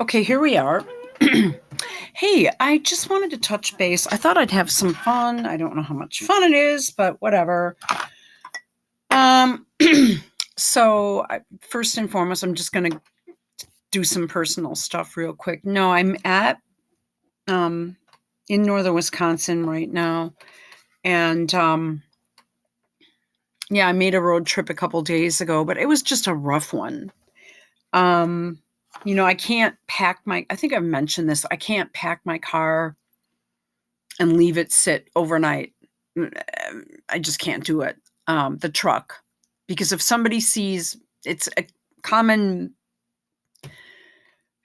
Okay, here we are. Hey, I just wanted to touch base. I thought I'd have some fun. I don't know how much fun it is, but whatever. Um, first and foremost, I'm just going to do some personal stuff real quick. No, I'm at in northern Wisconsin right now, and yeah, I made a road trip a couple days ago, but it was just a rough one. Um, I can't pack my. I think I've mentioned this. I can't pack my car and leave it sit overnight. I just can't do it. The truck, because if somebody sees, it's a common.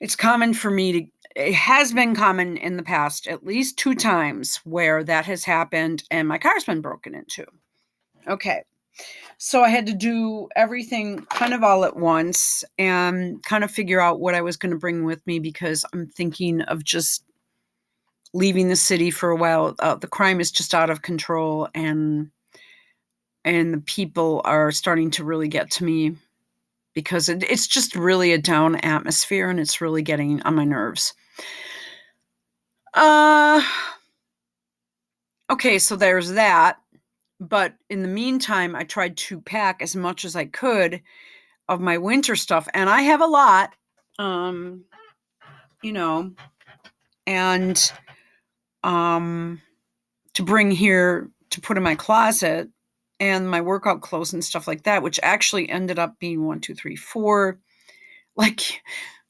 It's common for me to. It has been common in the past, at least 2 times, where that has happened, and my car's been broken into. Okay, so I had to do everything kind of all at once and kind of figure out what I was going to bring with me because I'm thinking of just leaving the city for a while. The crime is just out of control, and the people are starting to really get to me because it's just really a down atmosphere, and it's really getting on my nerves. Uh, okay, so there's that. But in the meantime, I tried to pack as much as I could of my winter stuff, and I have a lot, um, you know, and to bring here to put in my closet and my workout clothes and stuff like that, which actually ended up being 1, 2, 3, 4, like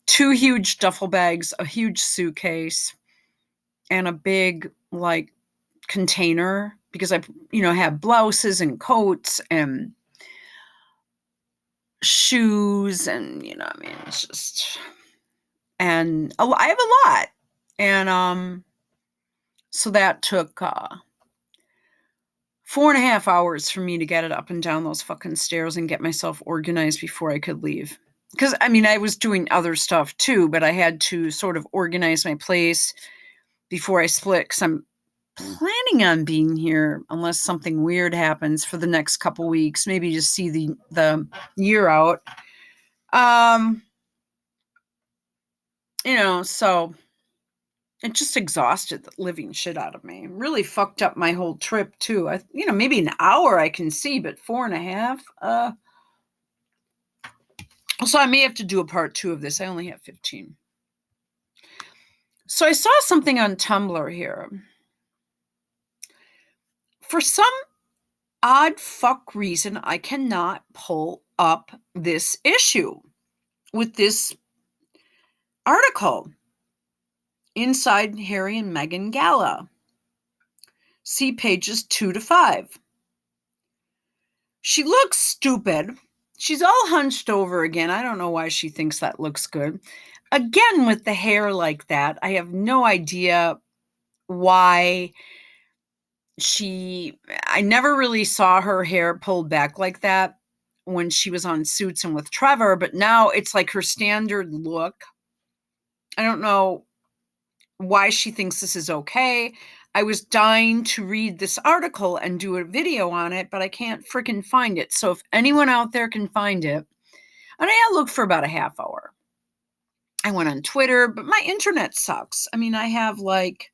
2 huge duffel bags, a huge suitcase, and a big like container because I, have blouses and coats and shoes and, it's just, and I have a lot. And, so that took, 4.5 hours for me to get it up and down those fucking stairs and get myself organized before I could leave. Because, I was doing other stuff too, but I had to sort of organize my place before I split because I'm planning on being here unless something weird happens for the next couple weeks, maybe just see the year out. So it just exhausted the living shit out of me. Really fucked up my whole trip too. Maybe an hour I can see, but 4.5. So I may have to do a part 2 of this. I only have 15. So I saw something on Tumblr here. For some odd fuck reason, I cannot pull up this issue with this article inside Harry and Meghan Gala. See pages 2 to 5. She looks stupid. She's all hunched over again. I don't know why she thinks that looks good. Again, with the hair like that, I have no idea why I never really saw her hair pulled back like that when she was on Suits and with Trevor, but now it's like her standard look. I don't know why she thinks this is okay. I was dying to read this article and do a video on it, but I can't freaking find it. So if anyone out there can find it, and I looked for about a half hour. I went on Twitter, but my internet sucks. I have like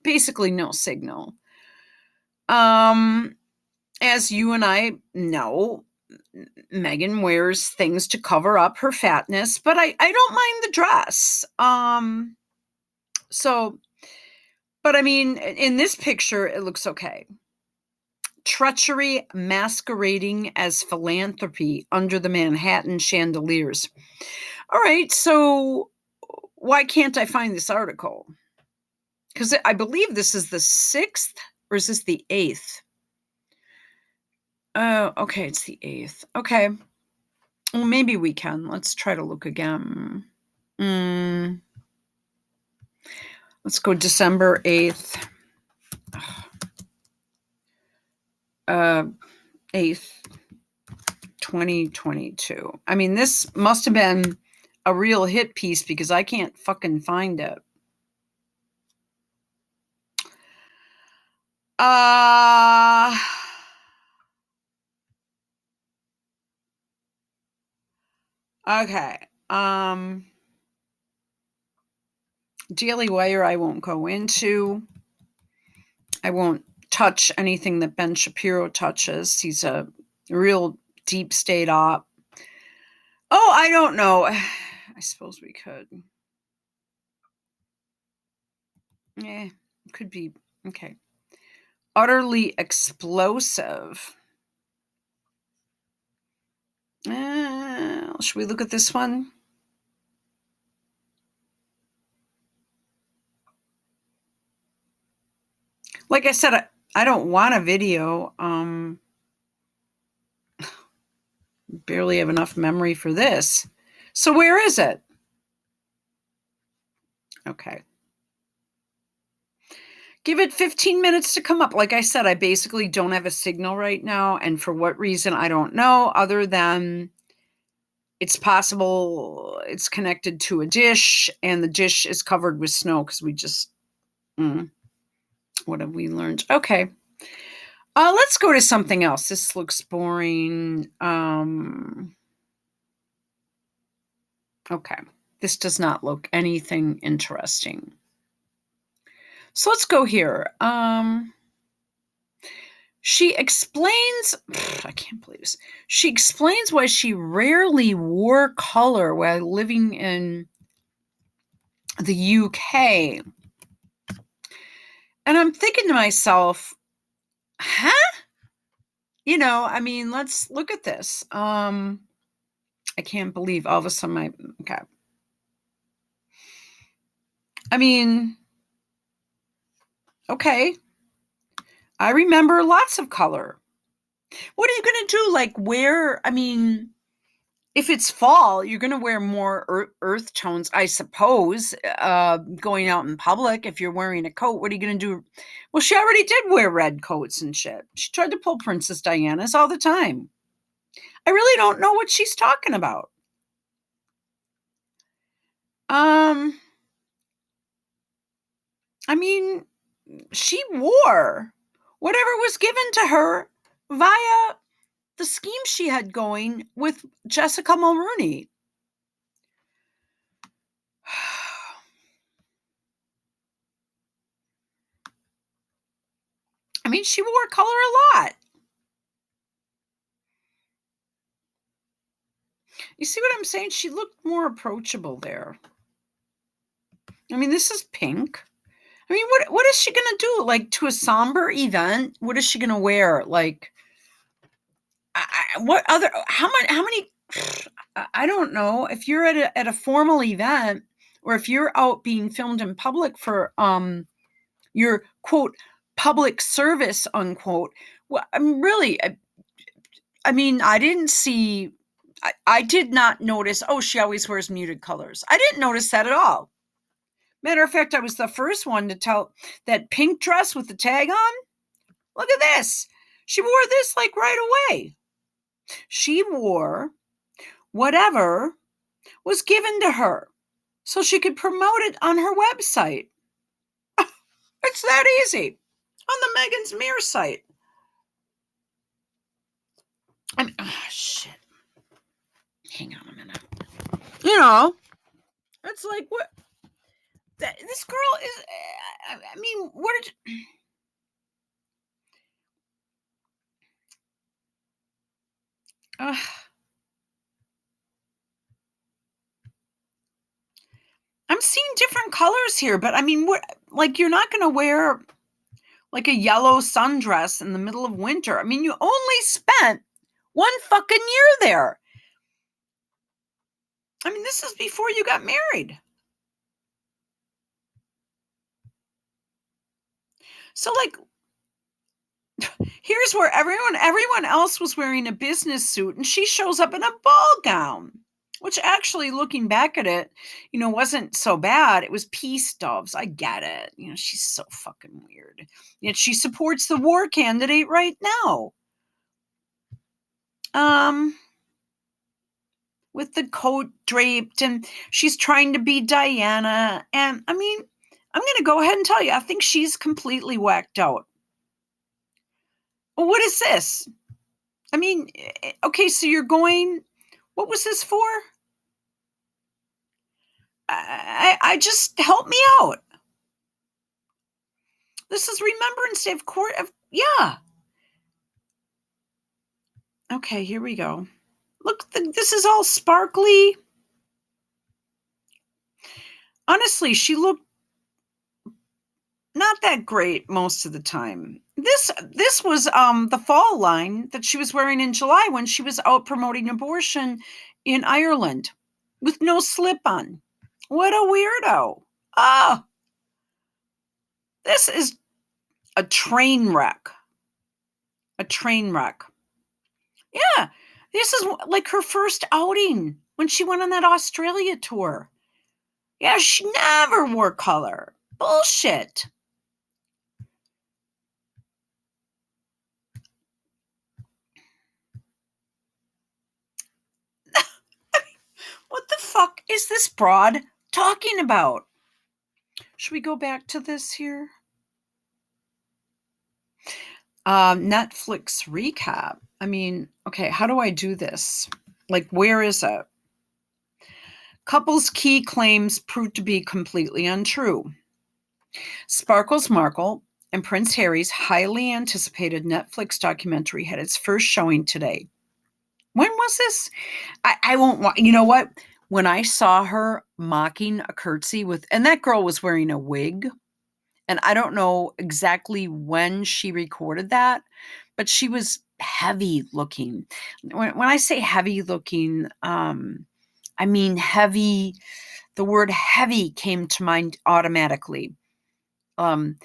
basically no signal. As you and I know, Meghan wears things to cover up her fatness, but I don't mind the dress. But in this picture, it looks okay. Treachery masquerading as philanthropy under the Manhattan chandeliers. All right, so why can't I find this article? Because I believe this is the 6th, or is this the 8th? Oh, okay, it's the 8th. Okay. Well, maybe we can. Let's try to look again. Let's go December 8th. 8th, 2022. This must have been a real hit piece because I can't fucking find it. Okay. Daily Wire I won't go into. I won't touch anything that Ben Shapiro touches. He's a real deep state op. Oh, I don't know. I suppose we could. Could be. Okay. Utterly explosive. Should we look at this one? Like I said, I don't want a video. Barely have enough memory for this. So where is it? Okay. Give it 15 minutes to come up. Like I said, I basically don't have a signal right now. And for what reason, I don't know, other than it's possible it's connected to a dish and the dish is covered with snow because we just, what have we learned? Okay. Let's go to something else. This looks boring. Okay. This does not look anything interesting. So let's go here. She explains, I can't believe this. She explains why she rarely wore color while living in the UK. And I'm thinking to myself, huh? I mean, let's look at this. I can't believe all of a sudden okay. I mean, okay. I remember lots of color. What are you going to do? Like wear, I mean, if it's fall, you're going to wear more earth tones, I suppose, going out in public. If you're wearing a coat, what are you going to do? Well, she already did wear red coats and shit. She tried to pull Princess Diana's all the time. I really don't know what she's talking about. I mean, she wore whatever was given to her via the scheme she had going with Jessica Mulrooney. I mean, she wore color a lot. You see what I'm saying? She looked more approachable there. I mean, this is pink. I mean, what is she gonna do? Like to a somber event? What is she gonna wear? Like, what other? How much? How many? I don't know. If you're at a formal event, or if you're out being filmed in public for your quote public service unquote. Well, I'm really. I mean, I didn't see. I did not notice. Oh, she always wears muted colors. I didn't notice that at all. Matter of fact, I was the first one to tell that pink dress with the tag on. Look at this. She wore this like right away. She wore whatever was given to her so she could promote it on her website. It's that easy. On the Megan's Mirror site. I mean, oh, shit. Hang on a minute. It's like, what? This girl is, I mean, what did... I'm seeing different colors here, but I mean, what? Like, you're not going to wear like a yellow sundress in the middle of winter. I mean, you only spent one fucking year there. I mean, this is before you got married. So, like, here's where everyone else was wearing a business suit, and she shows up in a ball gown. Which actually, looking back at it, wasn't so bad. It was peace doves. I get it. She's so fucking weird. Yet she supports the war candidate right now. With the coat draped, and she's trying to be Diana. And I mean, I'm going to go ahead and tell you, I think she's completely whacked out. Well, what is this? I mean, okay, so you're going, what was this for? I just help me out. This is Remembrance Day of court of yeah. Okay, here we go. Look, this is all sparkly. Honestly, she looked not that great most of the time. This was the fall line that she was wearing in July when she was out promoting abortion in Ireland with no slip on. What a weirdo. Oh, this is a train wreck. A train wreck. Yeah, this is like her first outing when she went on that Australia tour. Yeah, she never wore color. Bullshit. What the fuck is this broad talking about? Should we go back to this here? Netflix recap. I mean, okay, how do I do this? Like, where is it? Couple's key claims proved to be completely untrue. Sparkle's Markle and Prince Harry's highly anticipated Netflix documentary had its first showing today. When was this? I won't. You know what? When I saw her mocking a curtsy with, and that girl was wearing a wig, and I don't know exactly when she recorded that, but she was heavy looking. When I say heavy looking, I mean heavy. The word heavy came to mind automatically. Her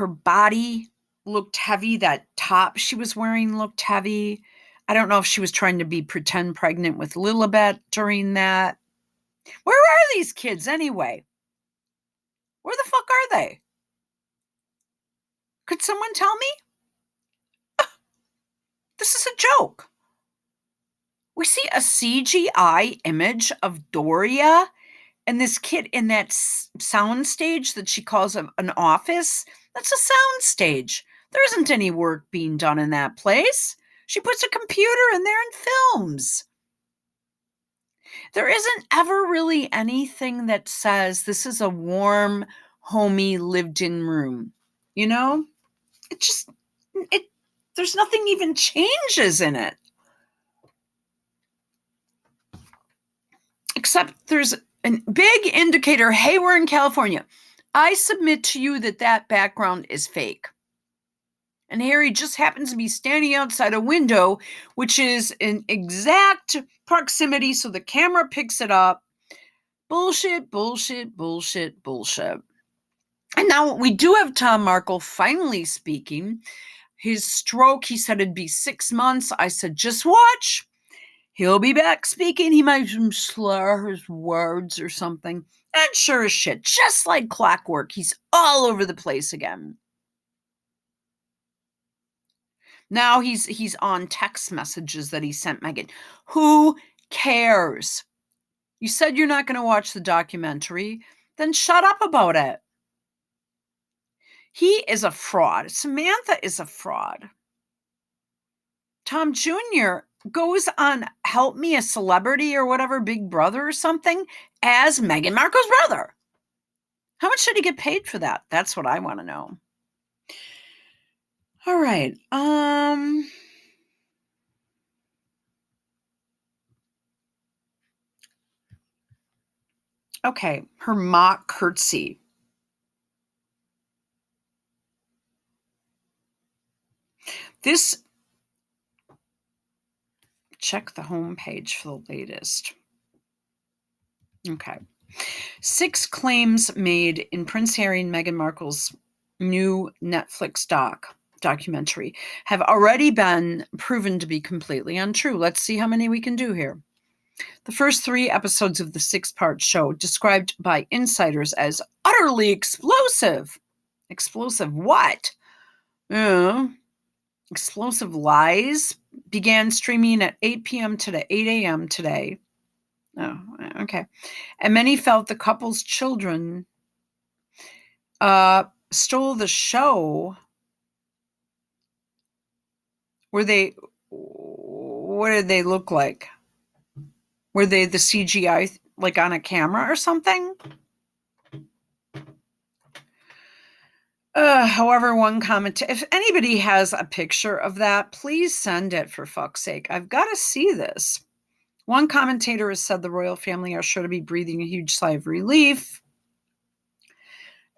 body looked heavy. That top she was wearing looked heavy. I don't know if she was trying to be pretend pregnant with Lilibet during that. Where are these kids anyway? Where the fuck are they? Could someone tell me? This is a joke. We see a CGI image of Doria and this kid in that sound stage that she calls an office. That's a sound stage. There isn't any work being done in that place. She puts a computer in there and films. There isn't ever really anything that says this is a warm, homey, lived-in room. You know? There's nothing even changes in it. Except there's a big indicator, hey, we're in California. I submit to you that background is fake. And Harry just happens to be standing outside a window, which is in exact proximity, so the camera picks it up. Bullshit, bullshit, bullshit, bullshit. And now we do have Tom Markle finally speaking. His stroke, he said it'd be 6 months. I said, just watch. He'll be back speaking. He might slur his words or something. And sure as shit, just like clockwork, he's all over the place again. Now he's on text messages that he sent Meghan. Who cares? You said you're not going to watch the documentary. Then shut up about it. He is a fraud. Samantha is a fraud. Tom Jr. goes on Help Me a Celebrity or whatever, Big Brother or something, as Meghan Markle's brother. How much did he get paid for that? That's what I want to know. All right. Okay, her mock curtsy. This, check the homepage for the latest. Okay. 6 claims made in Prince Harry and Meghan Markle's new Netflix documentary have already been proven to be completely untrue. Let's see how many we can do here. The first 3 episodes of the 6-part show, described by insiders as utterly explosive. Explosive what? Explosive lies, began streaming at 8 p.m. today, 8 a.m. today. Oh, okay. And many felt the couple's children stole the show. What did they look like? Were they the CGI like on a camera or something. However, one comment, if anybody has a picture of that, please send it, for fuck's sake. I've got to see this. One commentator has said the royal family are sure to be breathing a huge sigh of relief,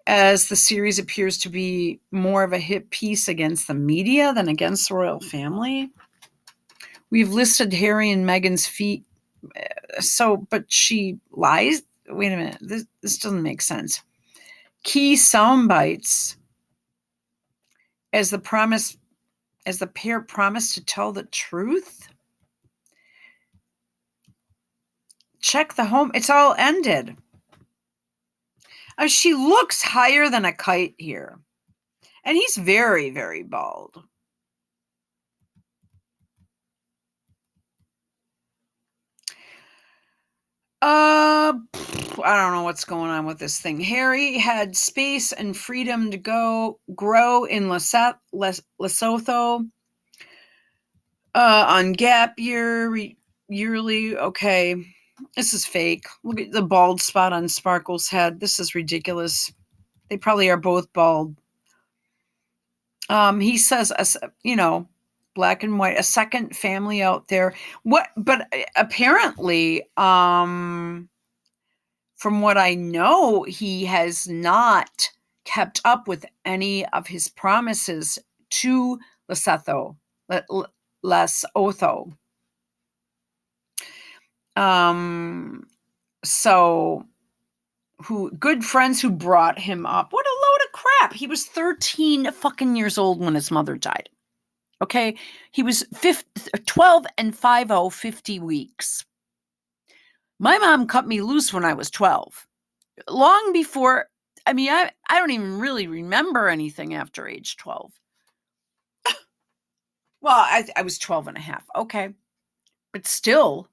as the series appears to be more of a hit piece against the media than against the royal family. We've listed Harry and Meghan's feet. But she lies. Wait a minute. This doesn't make sense. Key sound bites as the pair promised to tell the truth. Check the home. It's all ended. She looks higher than a kite here. And he's very, very bald. I don't know what's going on with this thing. Harry had space and freedom to grow in Lesotho on gap yearly. Okay, this is fake. Look at the bald spot on Sparkle's head. This is ridiculous. They probably are both bald. He says, black and white, a second family out there. But apparently, from what I know, he has not kept up with any of his promises to Lesotho. So good friends who brought him up. What a load of crap. He was 13 fucking years old when his mother died. Okay. He was 12 and 50 weeks. My mom cut me loose when I was 12. Long before, I don't even really remember anything after age 12. Well, I was 12 and a half. Okay. But still,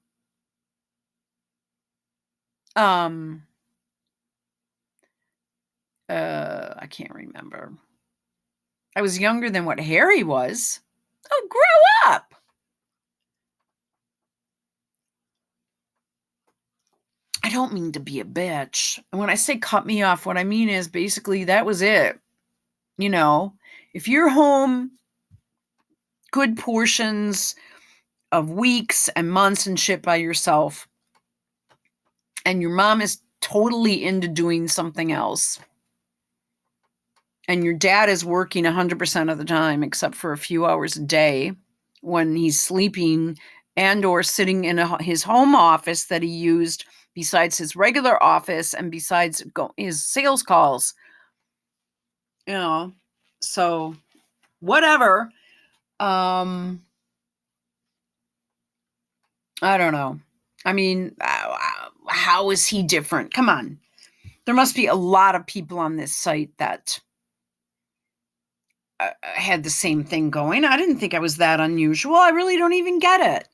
I can't remember. I was younger than what Harry was. Oh, grow up. I don't mean to be a bitch. And when I say cut me off, what I mean is basically that was it. If you're home good portions of weeks and months and shit by yourself, and your mom is totally into doing something else, and your dad is working 100% of the time, except for a few hours a day when he's sleeping and or sitting in his home office that he used besides his regular office and besides his sales calls. So whatever. I don't know. How is he different? Come on. There must be a lot of people on this site that had the same thing going. I didn't think I was that unusual. I really don't even get it.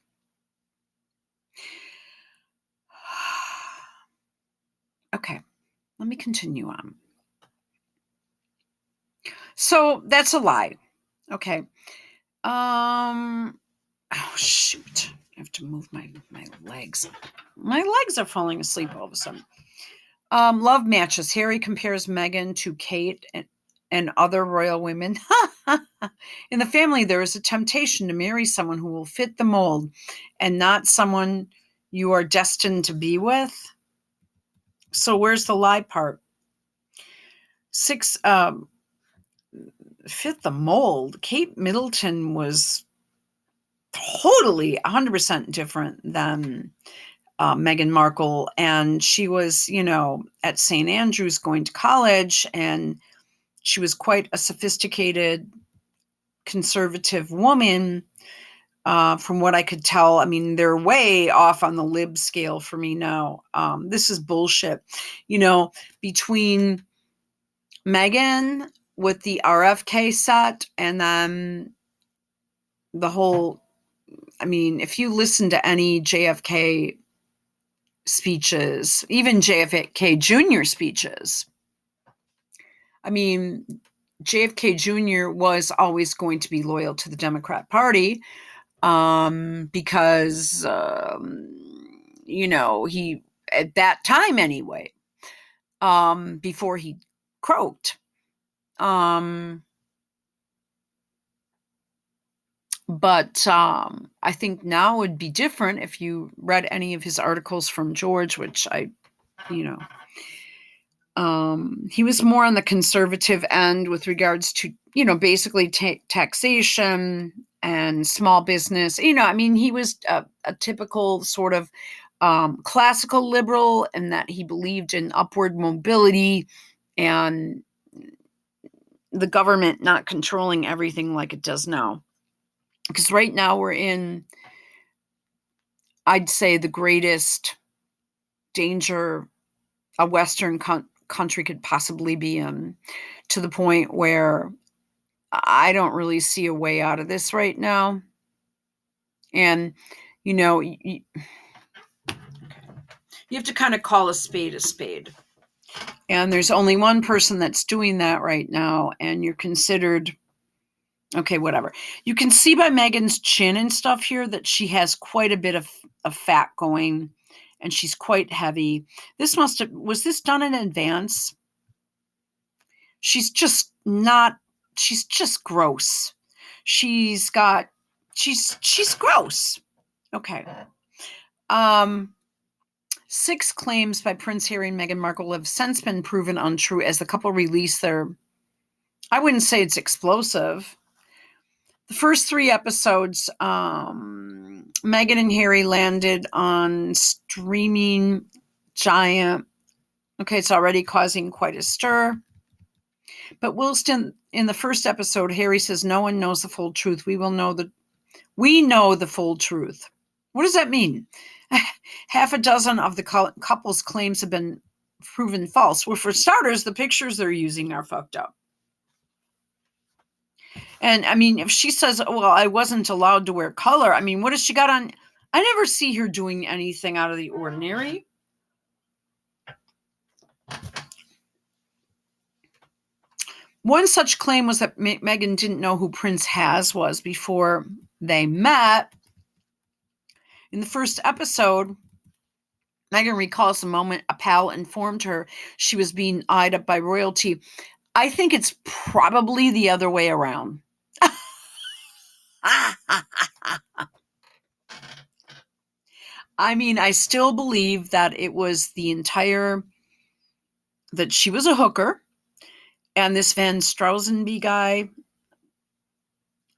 Okay, let me continue on. So that's a lie. Okay. Oh, shoot. I have to move my legs. My legs are falling asleep all of a sudden. Love matches. Harry compares Meghan to Kate and other royal women. In the family, there is a temptation to marry someone who will fit the mold and not someone you are destined to be with. So where's the lie part? 6, fit the mold. Kate Middleton was totally 100% different than Meghan Markle. And she was, at St. Andrews going to college, and she was quite a sophisticated, conservative woman. From what I could tell, they're way off on the lib scale for me now. This is bullshit. Between Meghan with the RFK set and then the whole, if you listen to any JFK speeches, even JFK Jr. speeches, JFK Jr. was always going to be loyal to the Democrat Party because, he at that time anyway, before he croaked. But I think now would be different if you read any of his articles from George, which he was more on the conservative end with regards to, basically taxation and small business. He was a typical sort of classical liberal, in that he believed in upward mobility and the government not controlling everything like it does now. Because right now we're in, I'd say, the greatest danger a Western country could possibly be in, to the point where I don't really see a way out of this right now. And, you have to kind of call a spade a spade. And there's only one person that's doing that right now, and you're considered, okay, whatever. You can see by Meghan's chin and stuff here that she has quite a bit of fat going, and she's quite heavy. Was this done in advance? She's just gross. She's gross. Okay. 6 claims by Prince Harry and Meghan Markle have since been proven untrue as the couple release their, I wouldn't say it's explosive. The first 3 episodes, Meghan and Harry landed on streaming giant. Okay, it's already causing quite a stir. But whilst in the first episode, Harry says, "No one knows the full truth. We know the full truth." What does that mean? Half a dozen of the couple's claims have been proven false. Well, for starters, the pictures they're using are fucked up. And if she says, "Well, I wasn't allowed to wear color," what has she got on? I never see her doing anything out of the ordinary. One such claim was that Meghan didn't know who Prince Has was before they met. In the first episode, Meghan recalls the moment a pal informed her she was being eyed up by royalty. I think it's probably the other way around. I still believe that it was that she was a hooker, and this Van Strausenby guy,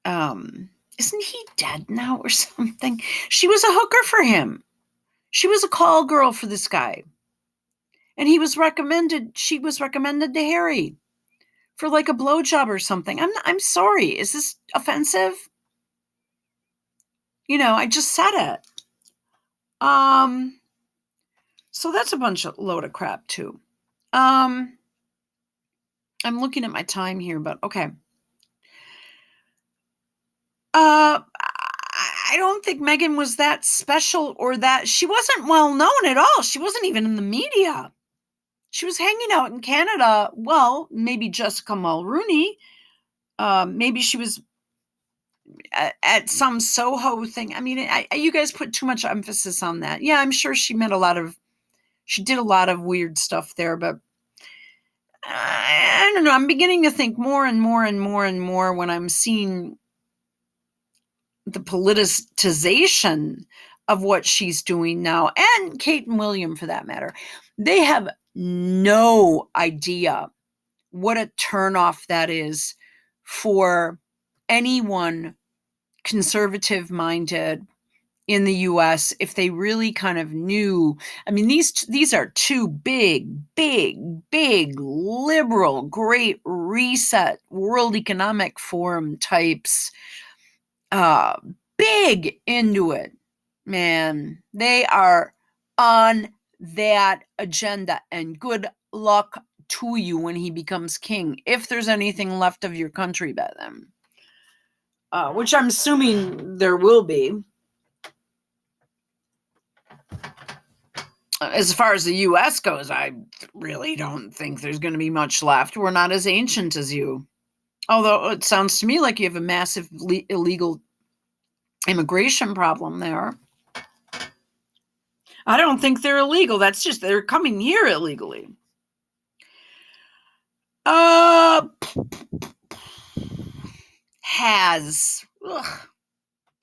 isn't he dead now or something? She was a hooker for him. She was a call girl for this guy. And she was recommended to Harry for like a blowjob or something. I'm sorry. Is this offensive? I just said it. So that's a load of crap too. I'm looking at my time here, but okay. I don't think Meghan was that special, or that she wasn't well known at all. She wasn't even in the media. She was hanging out in Canada. Well, maybe Jessica Mulrooney. Maybe she was at some Soho thing. You guys put too much emphasis on that. Yeah, I'm sure she did a lot of weird stuff there, but I don't know. I'm beginning to think more and more and more and more when I'm seeing the politicization of what she's doing now, and Kate and William for that matter. They have no idea what a turnoff that is for anyone conservative-minded in the U.S. if they really kind of knew. These are 2 big liberal, Great Reset, World Economic Forum types, big into it, man. They are on that agenda, and good luck to you when he becomes king, if there's anything left of your country by then, which I'm assuming there will be. As far as the U.S. goes, I really don't think there's going to be much left. We're not as ancient as you. Although it sounds to me like you have a massive illegal immigration problem there. I don't think they're illegal. That's just they're coming here illegally. Has. Ugh.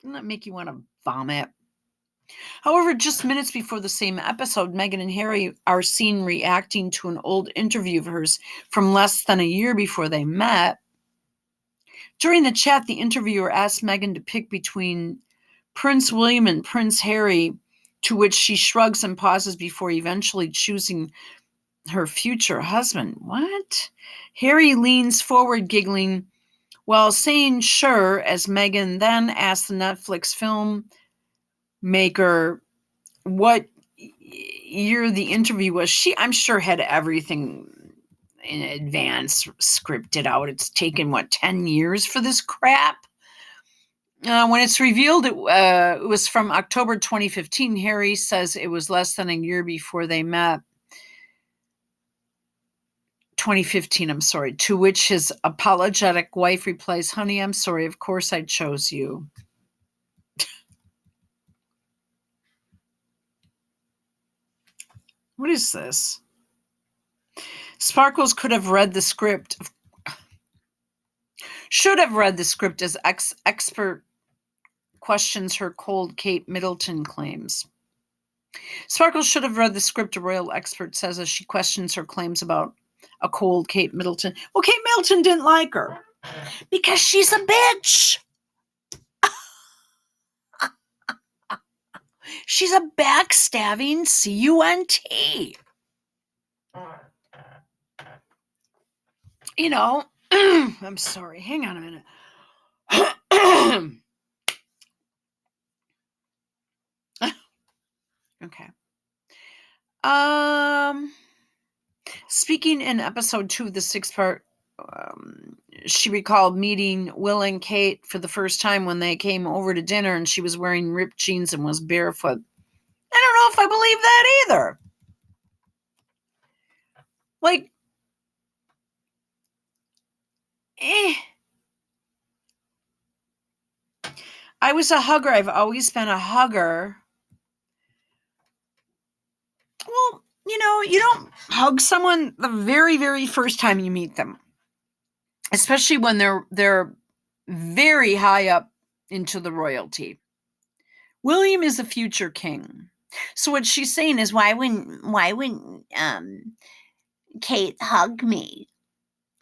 Doesn't that make you want to vomit? However, just minutes before the same episode, Meghan and Harry are seen reacting to an old interview of hers from less than a year before they met. During the chat, the interviewer asked Meghan to pick between Prince William and Prince Harry, to which she shrugs and pauses before eventually choosing her future husband. What? Harry leans forward, giggling, while saying sure, as Meghan then asks the Netflix filmmaker what year the interview was. I'm sure had everything in advance scripted out. It's taken, 10 years for this crap? When it's revealed it was from October 2015, Harry says it was less than a year before they met. 2015, I'm sorry. To which his apologetic wife replies, honey, I'm sorry. Of course I chose you. What is this? Sparkles should have read the script as expert questions her cold Kate Middleton claims. Sparkles should have read the script, a royal expert says, as she questions her claims about a cold Kate Middleton. Well, Kate Middleton didn't like her because she's a bitch. She's a backstabbing cunt. You know, I'm sorry. Hang on a minute. Okay. Speaking in episode 2 of the 6-part, she recalled meeting Will and Kate for the first time when they came over to dinner, and she was wearing ripped jeans and was barefoot. I don't know if I believe that either. Like, I was a hugger. I've always been a hugger. Well, you don't hug someone the very, very first time you meet them, especially when they're very high up into the royalty. William is a future king. So what she's saying is, why wouldn't Kate hug me?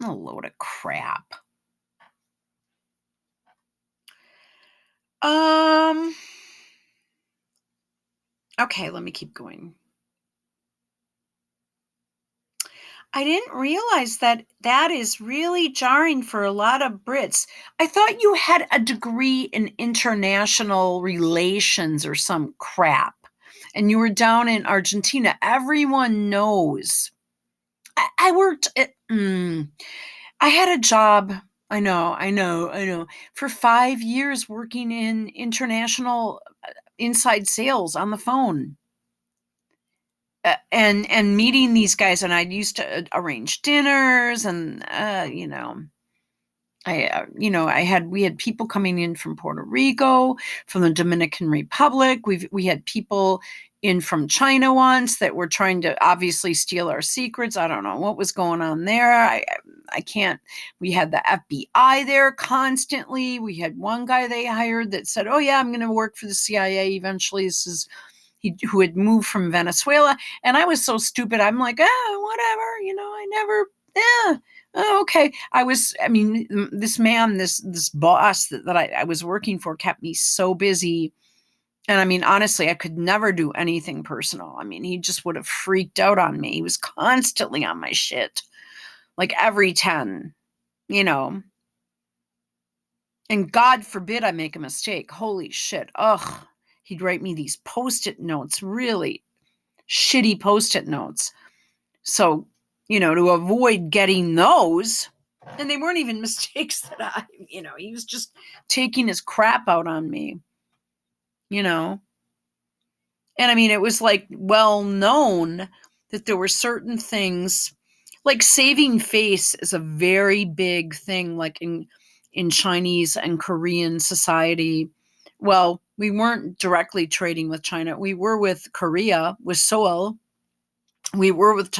A load of crap. Okay, let me keep going. I didn't realize that is really jarring for a lot of Brits. I thought you had a degree in international relations or some crap, and you were down in Argentina. Everyone knows. I worked at, I had a job. I know. For 5 years working in international inside sales on the phone. And meeting these guys, and I used to arrange dinners, and we had people coming in from Puerto Rico, from the Dominican Republic. We had people in from China once that were trying to obviously steal our secrets. I don't know what was going on there. I can't. We had the FBI there constantly. We had one guy they hired that said, "Oh yeah, I'm going to work for the CIA eventually." This is who had moved from Venezuela, and I was so stupid. I'm like, whatever. I never. Okay. This man, this boss that I was working for kept me so busy. And honestly, I could never do anything personal. He just would have freaked out on me. He was constantly on my shit, like every 10, And God forbid I make a mistake. Holy shit. Ugh. He'd write me these Post-it notes, really shitty Post-it notes. So, to avoid getting those, and they weren't even mistakes that he was just taking his crap out on me, And it was like well known that there were certain things, like saving face is a very big thing, like in Chinese and Korean society. Well, We weren't directly trading with China. We were with Korea, with Seoul. We were with